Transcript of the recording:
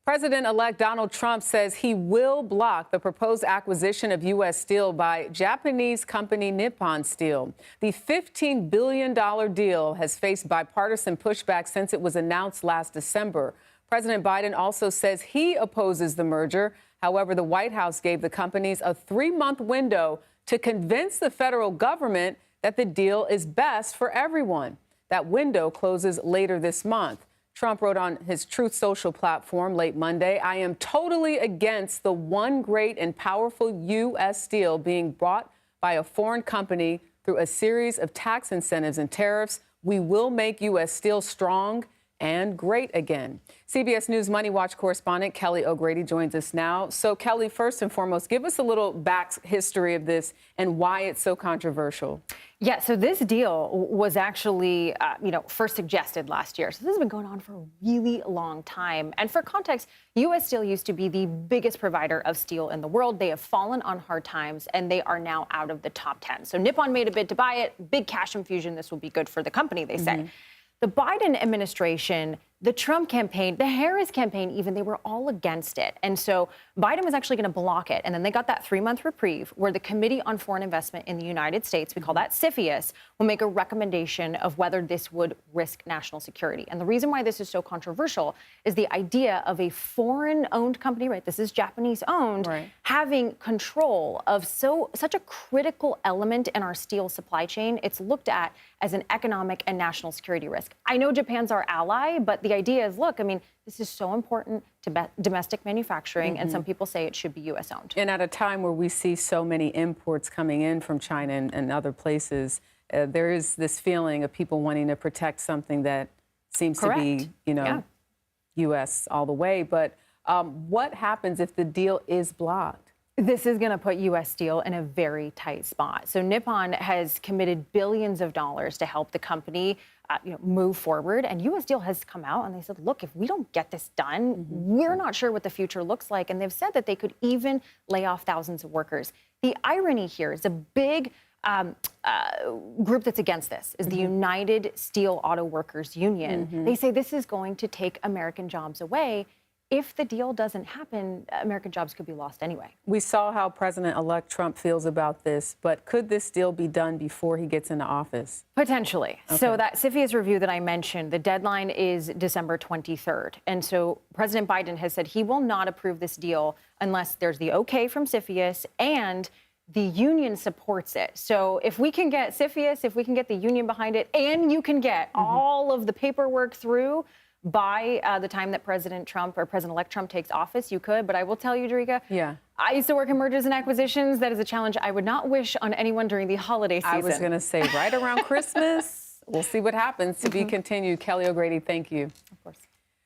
President-elect Donald Trump says he will block the proposed acquisition of U.S. Steel by Japanese company Nippon Steel. The $15 billion deal has faced bipartisan pushback since it was announced last December. President Biden also says he opposes the merger. However, the White House gave the companies a 3-month window to convince the federal government that the deal is best for everyone. That window closes later this month. Trump wrote on his Truth Social platform late Monday, "I am totally against the one great and powerful U.S. Steel being bought by a foreign company through a series of tax incentives and tariffs. We will make U.S. Steel strong and great again." CBS News MoneyWatch correspondent Kelly O'Grady joins us now. So, Kelly, first and foremost, give us a little back history of this and why it's so controversial. Yeah, so this deal was actually, first suggested last year. So this has been going on for a really long time. And for context, U.S. Steel used to be the biggest provider of steel in the world. They have fallen on hard times, and they are now out of the top 10. So Nippon made a bid to buy it. Big cash infusion. This will be good for the company, they say. The Biden administration, the Trump campaign, the Harris campaign even, they were all against it. And so Biden was actually going to block it. And then they got that 3-month reprieve where the Committee on Foreign Investment in the United States, we call that CFIUS, will make a recommendation of whether this would risk national security. And the reason why this is so controversial is the idea of a foreign-owned company, right? This is Japanese-owned, right, having control of such a critical element in our steel supply chain. It's looked at as an economic and national security risk. I know Japan's our ally, but the idea is, look, I mean, this is so important to domestic manufacturing, and some people say it should be U.S. owned. And at a time where we see so many imports coming in from China and other places, there is this feeling of people wanting to protect something that seems to be, U.S. all the way. But what happens if the deal is blocked? This is going to put U.S. Steel in a very tight spot. So Nippon has committed billions of dollars to help the company move forward. And U.S. Steel has come out and they said, look, if we don't get this done, we're not sure what the future looks like. And they've said that they could even lay off thousands of workers. The irony here is a big group that's against this is the United Steel Auto Workers Union. They say this is going to take American jobs away. If the deal doesn't happen, American jobs could be lost anyway. We saw how President-elect Trump feels about this, but could this deal be done before he gets into office? Potentially. Okay. So that CFIUS review that I mentioned, the deadline is December 23rd. And so President Biden has said he will not approve this deal unless there's the okay from CFIUS and the union supports it. So if we can get CFIUS, if we can get the union behind it, and you can get all of the paperwork through by the time that President Trump or President-elect Trump takes office, you could. But I will tell you, Dariga, I used to work in mergers and acquisitions. That is a challenge I would not wish on anyone during the holiday season. I was going to say right around Christmas. We'll see what happens. To be continued. Kelly O'Grady, thank you. Of course.